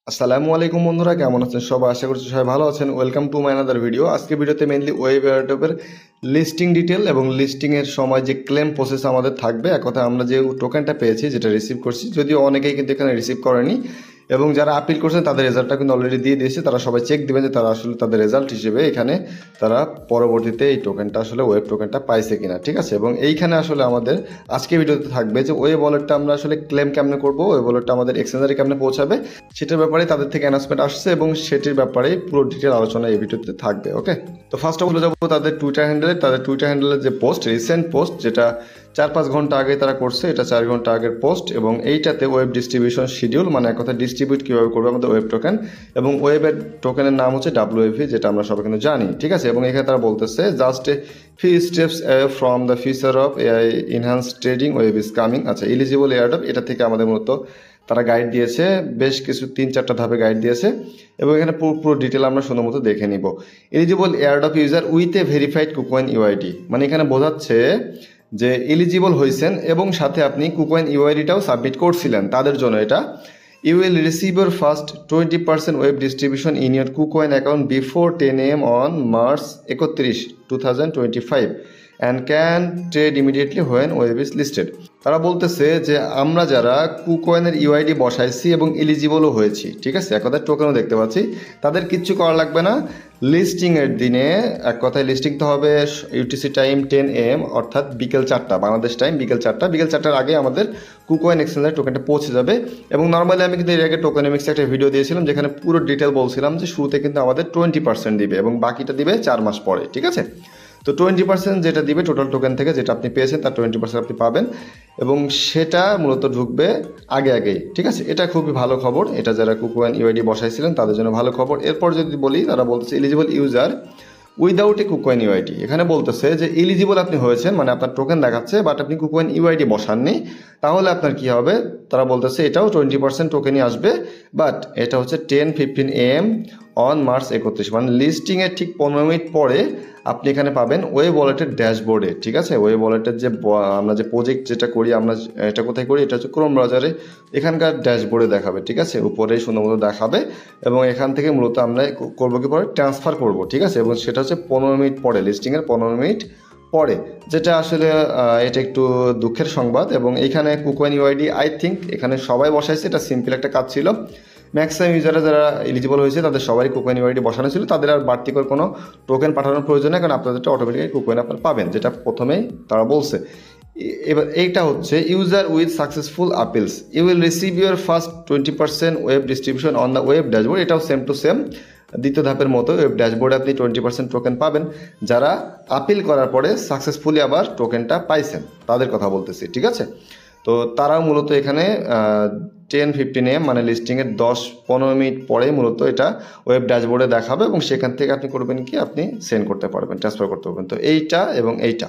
আসসালামু আলাইকুম বন্ধুরা, কেমন আছেন সবাই? আশা করছি সবাই ভালো আছেন। Welcome to my another video. আজকে ভিডিওতে মেইনলি ওয়েব এয়ারড্রপের লিস্টিং ডিটেল এবং লিস্টিংয়ের সময় যে ক্লেম প্রসেস আমাদের থাকবে, এক কথা আমরা যে টোকেনটা পেয়েছি, যেটা রিসিভ করছি, যদিও অনেকেই কিন্তু এখানে রিসিভ করেনি এবং যারা আপিল করছেন তাদের রেজাল্টটা কিন্তু অলরেডি দিয়ে দিয়েছে। তারা সবাই চেক দেবেন যে তারা আসলে তাদের রেজাল্ট হিসেবে এখানে তারা পরবর্তীতে এই টোকেনটা আসলে ওয়েব টোকেনটা পাইছে কিনা, ঠিক আছে। এবং এইখানে আসলে আমাদের আজকে ভিডিওতে থাকবে যে ওয়েব ওয়ালেটটা আমরা আসলে ক্লেম কেমনে করবো, ওয়েব ওয়ালেটটা আমাদের এক্সচেঞ্জারে কেমনে পৌঁছাবে, সেটার ব্যাপারে তাদের থেকে অ্যানাউন্সমেন্ট আসছে এবং সেটির ব্যাপারে পুরো ডিটেল আলোচনা এই ভিডিওতে থাকবে। ওকে, তো ফার্স্ট অফ অল যাবো তাদের টুইটার হ্যান্ডেলের যে পোস্ট, রিসেন্ট পোস্ট, যেটা 4-5 ঘন্টা আগে তারা করছে, এটা 4 ঘন্টা আগের পোস্ট। এবং এইটাতে ওয়েব ডিস্ট্রিবিউশন শিডিউল, মানে এক কথা ডিস্ট্রিবিউট কীভাবে করবে আমাদের ওয়েব টোকেন, এবং ওয়েবের টোকেনের নাম হচ্ছে WFE, যেটা আমরা সবাই কিন্তু জানি, ঠিক আছে। এবং এখানে তারা বলতেছে just a few steps from the future of AI enhance trading web is coming. আচ্ছা, এলিজিবল এয়ারড্রপ, এটা থেকে আমাদের মূলত তারা গাইড দিয়েছে, বেশ কিছু 3-4টা ধাপে গাইড দিয়েছে এবং এখানে পুরো ডিটেল আমরা সুন্দর মতো দেখে নিব। Eligible airdrop user with a verified KuCoin UID, মানে এখানে বোঝাচ্ছে যে এলিজিবল হয়েছেন এবং সাথে আপনি কুকয়েন ইউআইডিটাও সাবমিট করছিলেন, তাদের জন্য এটা। You will receive your first 20% web distribution in your KuCoin account before 10 AM on March 31, 2025 and can trade immediately when web is listed. তারা বলতেছে যে আমরা যারা কুকয়েনের ইউআইডি বসাইছি এবং এলিজিবলও হয়েছি, ঠিক আছে, এক কথায় টোকেনও দেখতে পাচ্ছি, তাদের কিচ্ছু করা লাগবে না। লিস্টিংয়ের দিনে এক কথায় লিস্টিং তো হবে ইউটিসি টাইম 10 AM, অর্থাৎ বিকেল 4টা বাংলাদেশ টাইম, বিকেল 4টার আগে আমাদের কুকয়েন এক্সচেঞ্জের টোকেনটা পৌঁছে যাবে। এবং নর্মালি আমি কিন্তু এর আগে টোকেনমিক্সে একটা ভিডিও দিয়েছিলাম যেখানে পুরো ডিটেল বলছিলাম যে শুরুতে কিন্তু আমাদের 20% দিবে এবং বাকিটা দিবে 4 মাস পরে, ঠিক আছে। তো 20% যেটা দিবে টোটাল টোকেন থেকে, যেটা আপনি পেয়েছেন তার 20% আপনি পাবেন এবং সেটা মূলত ঢুকবে আগেই, ঠিক আছে। এটা খুবই ভালো খবর, এটা যারা কুকয়েন ইউআইডি বসাইছিলেন তাদের জন্য ভালো খবর। এরপর যদি বলি, তারা বলতেছে eligible user without a KuCoin UID. এখানে বলতেছে যে এলিজিবল আপনি হয়েছেন, মানে আপনার টোকেন দেখাচ্ছে বাট আপনি কুকয়েন ইউআইডি বসাননি, তাহলে আপনার কি হবে? তারা বলতেছে এটাও 20% টোকেনই আসবে, বাট এটা হচ্ছে 10-15 AM অন March 31, মানে লিস্টিংয়ের ঠিক 15 মিনিট পরে আপনি এখানে পাবেন ওয়েব ওয়ালেটের ড্যাশবোর্ডে, ঠিক আছে। ওয়েব ওয়ালেটের যে আমরা যে প্রজেক্ট যেটা করি, আমরা এটা কোথায় করি, এটা হচ্ছে ক্রোম ব্রাউজারে, এখানকার ড্যাশবোর্ডে দেখাবে, ঠিক আছে, উপরেই সুন্দর মতো দেখাবে। এবং এখান থেকে মূলত আমরা করবো কি পরে ট্রান্সফার করব, ঠিক আছে। এবং সেটা হচ্ছে 15 মিনিট পরে, লিস্টিংয়ের 15 মিনিট পরে, যেটা আসলে এটা একটু দুঃখের সংবাদ। এবং এইখানে কুকয়েন ইউআইডি আই থিঙ্ক এখানে সবাই বসাইছে, এটা সিম্পল একটা কাজ ছিল। ম্যাক্সিমাম ইউজাররা যারা এলিজিবল হয়েছে তাদের সবারই কুকয়েন ইউআইডি বসানো ছিল, তাদের আর বাড়তি করে কোনো টোকেন পাঠানোর প্রয়োজন নেই, কারণ আপনাদেরটা অটোমেটিক্যালি কুকয়েন আপনারা পাবেন, যেটা প্রথমেই তারা বলছে। এবার এইটা হচ্ছে user with successful appeals you will receive your first 20% web distribution on the web dashboard. এটাও সেম টু সেম দ্বিতীয় ধাপের মতো, ওয়েব ড্যাশবোর্ডে আপনি 20% টোকেন পাবেন যারা আপিল করার পরে সাকসেসফুলি আবার টোকেনটা পাইছেন, তাদের কথা বলতেছি, ঠিক আছে। তো তারাও মূলত এখানে 10-15 AM, মানে লিস্টিংয়ের 10-15 মিনিট পরে মূলত এটা ওয়েব ড্যাশবোর্ডে দেখাবে এবং সেখান থেকে আপনি করবেন কি, আপনি সেন্ড করতে পারবেন, ট্রান্সফার করতে পারবেন। তো এইটা এবং এইটা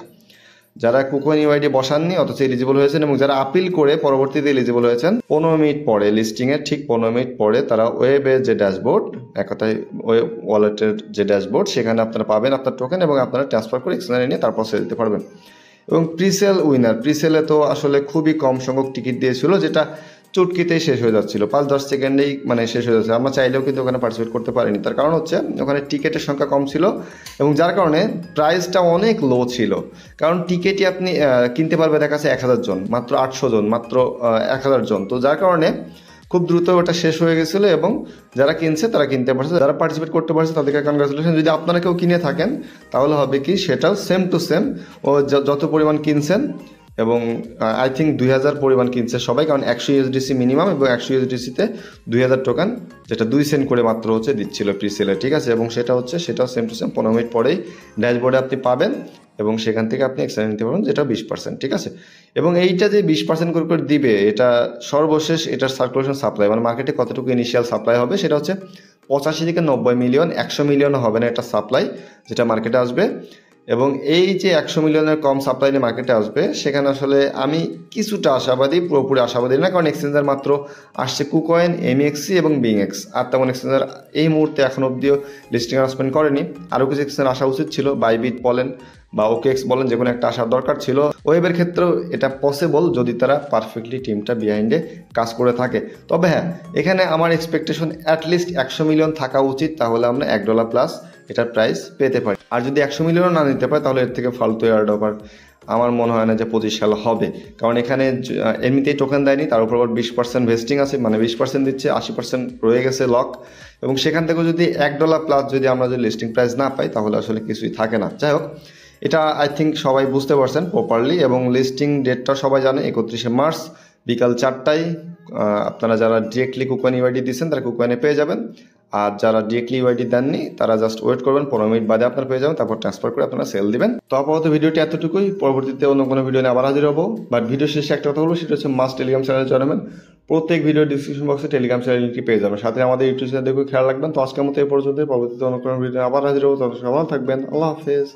যারা কুকয়েন ইউআইডি বসাননি অথচ এলিজিবল হয়েছেন এবং যারা আপিল করে পরবর্তীতে এলিজিবল হয়েছেন, 15 মিনিট পরে, লিস্টিংয়ের ঠিক 15 মিনিট পরে তারা ওয়েবের যে ড্যাশবোর্ড, এক কথায় ওয়েব ওয়ালেটের যে ড্যাশবোর্ড, সেখানে আপনারা পাবেন আপনার টোকেন এবং আপনারা ট্রান্সফার করে এক্সচেঞ্জে নিয়ে তারপর সেল দিতে পারবেন। এবং প্রিসেল উইনার, প্রিসেলে তো আসলে খুবই কম সংখ্যক টিকিট দিয়েছিল, যেটা চুটকিতেই শেষ হয়ে যাচ্ছিল, 5-10 সেকেন্ডেই মানে শেষ হয়ে যাচ্ছে। আমরা চাইলেও কিন্তু ওখানে পার্টিসিপেট করতে পারিনি, তার কারণ হচ্ছে ওখানে টিকিটের সংখ্যা কম ছিল এবং যার কারণে প্রাইসটা অনেক লো ছিল। কারণ টিকিটই আপনি কিনতে পারবে দেখা যাচ্ছে 1000 জন, মাত্র 800 জন, মাত্র 1000 জন। তো যার কারণে খুব দ্রুত ওটা শেষ হয়ে গেছিলো এবং যারা কিনছে তারা কিনতে পারছে, যারা পার্টিসিপেট করতে পারছে তাদেরকে কনগ্রাচুলেশন। যদি আপনারা কেউ কিনে থাকেন তাহলে হবে কি, সেটাও সেম টু সেম, ও যত পরিমাণ কিনছেন, এবং আই থিঙ্ক 2000 পরিমাণ কিনছে সবাই, কারণ 100 USDC মিনিমাম এবং 100 USDC-তে 2000 টোকেন, যেটা 2 সেন্ট করে মাত্র হচ্ছে দিচ্ছিল প্রিসেলে, ঠিক আছে। এবং সেটাও সেম টু সেম 15 মিনিট পরেই ড্যাশবোর্ডে আপনি পাবেন এবং সেখান থেকে আপনি এক্সচেঞ্জ নিতে পারবেন, যেটা 20%, ঠিক আছে। এবং এইটা যে 20% করে দিবে, এটা সর্বশেষ এটার সার্কুলেশন সাপ্লাই, মানে মার্কেটে কতটুকু ইনিশিয়াল সাপ্লাই হবে সেটা হচ্ছে 85 থেকে 90 মিলিয়ন, 100 মিলিয়নও হবে না এটা সাপ্লাই যেটা মার্কেটে আসবে। এবং এই যে 100 মিলিয়নের কম সাপ্লাই নিয়ে মার্কেটে আসবে, সেখানে আসলে আমি কিছুটা আশাবাদী, পুরোপুরি আশাবাদী না, কারণ এক্সচেঞ্জার মাত্র আসছে কুকয়েন, এমএক্সি এবং বিংএক্স, আর তেমন এক্সচেঞ্জার এই মুহূর্তে এখন অব্দিও লিস্টিং অ্যানাউন্সমেন্ট করেনি। আরও কিছু এক্সচেঞ্জার আসা উচিত ছিল, বাইবিট বলেন বা ওকেএক্স বলেন, যে কোনো একটা আসার দরকার ছিল। ওয়েবের ক্ষেত্রেও এটা পসিবল যদি তারা পারফেক্টলি টিমটা বিহাইন্ডে কাজ করে থাকে। তবে হ্যাঁ, এখানে আমার এক্সপেকটেশন অ্যাটলিস্ট 100 মিলিয়ন থাকা উচিত, তাহলে আমরা $1 প্লাস এটার প্রাইস পেতে পারি। আর যদি 100 মিলিয়নও না নিতে পারে তাহলে এর থেকে ফালতু এয়ারড্রপ আমার মনে হয় না যে 25 সাল হবে। কারণ এখানে এমনিতেই টোকেন দেয়নি, তার উপর 20% ভেস্টিং আছে, মানে 20% দিচ্ছে, 80% রয়ে গেছে লক। এবং সেখান থেকে যদি $1 প্লাস যদি আমরা যদি লিস্টিং প্রাইস না পাই তাহলে আসলে কিছুই থাকে না। যাই হোক, এটা আই থিঙ্ক সবাই বুঝতে পারছেন প্রপারলি। এবং লিস্টিং ডেটটা সবাই জানে, 31শে মার্চ বিকাল 4টায়। আপনারা যারা ডিরেক্টলি কুকয়েন ইউআইডি দিচ্ছেন তারা কুকয়েনে পেয়ে যাবেন, আর যারা ডিরেক্টলি ইউআইডি দেননি তারা জাস্ট ওয়েট করবেন, 15 মিনিট বাদে আপনারা পেয়ে যাবেন, তারপর ট্রান্সফার করে আপনারা সেল দিবেন। তো আপাতত ভিডিওটি এতটুকুই, পরবর্তীতে অন্য কোনো ভিডিও নিয়ে আবার হাজির হবো। বাট ভিডিও শেষে একটা কথা বলবো, সেটা হচ্ছে মাস্ট টেলিগ্রাম চ্যানেলে জয়েন। প্রত্যেক ভিডিও ডিসক্রিপশন বক্সে টেলিগ্রাম চ্যানেল লিঙ্কটি পেয়ে যাবেন, সাথে আমাদের ইউটিউব চ্যানেল দেখে খেয়াল রাখবেন। তো আজকের মতো এই পর্যন্ত, পরবর্তীতে অন্য কোনো ভিডিও আবার হাজির হবো, তখন সবাই থাকবেন। আল্লাহ হাফেজ।